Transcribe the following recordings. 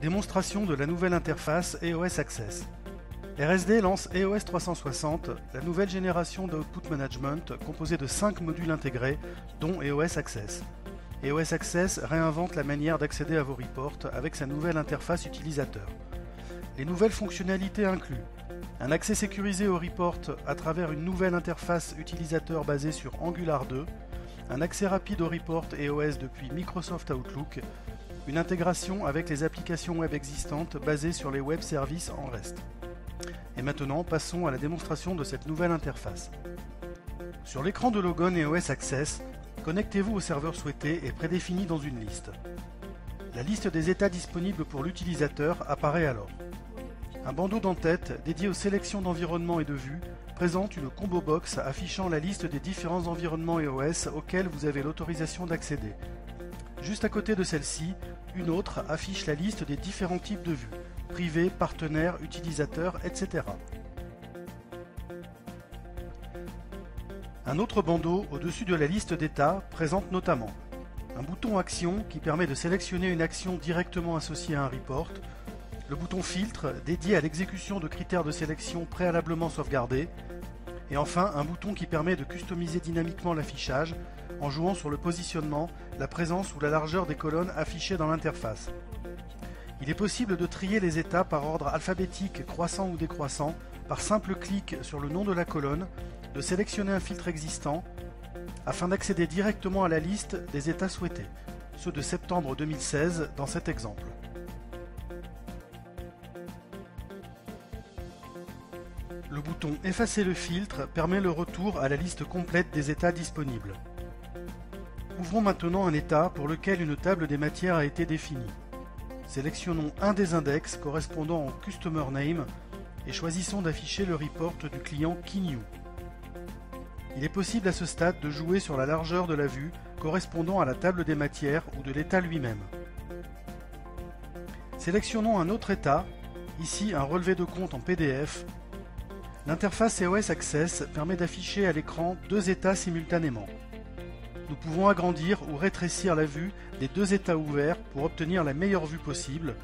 Démonstration de la nouvelle interface EOS Access. RSD lance EOS 360, la nouvelle génération d'Output Management composée de 5 modules intégrés, dont EOS Access. EOS Access réinvente la manière d'accéder à vos reports avec sa nouvelle interface utilisateur. Les nouvelles fonctionnalités incluent un accès sécurisé aux reports à travers une nouvelle interface utilisateur basée sur Angular 2, un accès rapide aux reports EOS depuis Microsoft Outlook, une intégration avec les applications web existantes basées sur les web services en REST. Et maintenant, passons à la démonstration de cette nouvelle interface. Sur l'écran de logon EOS Access, connectez-vous au serveur souhaité et prédéfini dans une liste. La liste des états disponibles pour l'utilisateur apparaît alors. Un bandeau d'en-tête dédié aux sélections d'environnements et de vues présente une combo box affichant la liste des différents environnements EOS auxquels vous avez l'autorisation d'accéder. Juste à côté de celle-ci, une autre affiche la liste des différents types de vues, privés, partenaires, utilisateurs, etc. Un autre bandeau au-dessus de la liste d'états présente notamment un bouton Action qui permet de sélectionner une action directement associée à un report, le bouton Filtre dédié à l'exécution de critères de sélection préalablement sauvegardés, et enfin un bouton qui permet de customiser dynamiquement l'affichage en jouant sur le positionnement, la présence ou la largeur des colonnes affichées dans l'interface. Il est possible de trier les états par ordre alphabétique croissant ou décroissant, par simple clic sur le nom de la colonne, de sélectionner un filtre existant, afin d'accéder directement à la liste des états souhaités, ceux de septembre 2016 dans cet exemple. Le bouton Effacer le filtre permet le retour à la liste complète des états disponibles. Ouvrons maintenant un état pour lequel une table des matières a été définie. Sélectionnons un des index correspondant au Customer Name et choisissons d'afficher le report du client KeyNew. Il est possible à ce stade de jouer sur la largeur de la vue correspondant à la table des matières ou de l'état lui-même. Sélectionnons un autre état, ici un relevé de compte en PDF. L'interface EOS Access permet d'afficher à l'écran deux états simultanément. Nous pouvons agrandir ou rétrécir la vue des deux états ouverts pour obtenir la meilleure vue possible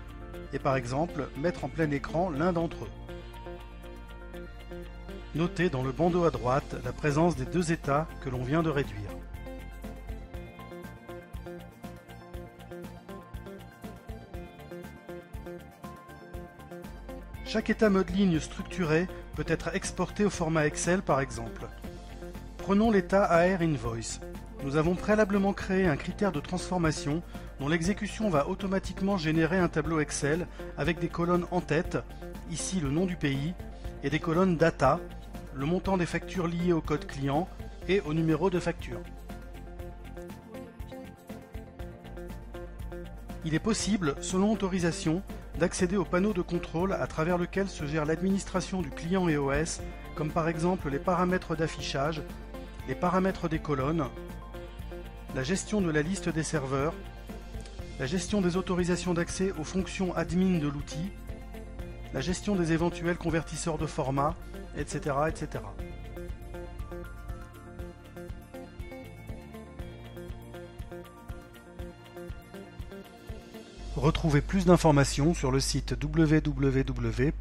et par exemple mettre en plein écran l'un d'entre eux. Notez dans le bandeau à droite la présence des deux états que l'on vient de réduire. Chaque état mode ligne structuré peut être exporté au format Excel par exemple. Prenons l'état AR Invoice. Nous avons préalablement créé un critère de transformation dont l'exécution va automatiquement générer un tableau Excel avec des colonnes en tête, ici le nom du pays, et des colonnes Data, le montant des factures liées au code client et au numéro de facture. Il est possible, selon autorisation, d'accéder au panneau de contrôle à travers lequel se gère l'administration du client EOS, comme par exemple les paramètres d'affichage, les paramètres des colonnes, la gestion de la liste des serveurs, la gestion des autorisations d'accès aux fonctions admin de l'outil, la gestion des éventuels convertisseurs de format, etc., etc. Retrouvez plus d'informations sur le site www.rsd.com.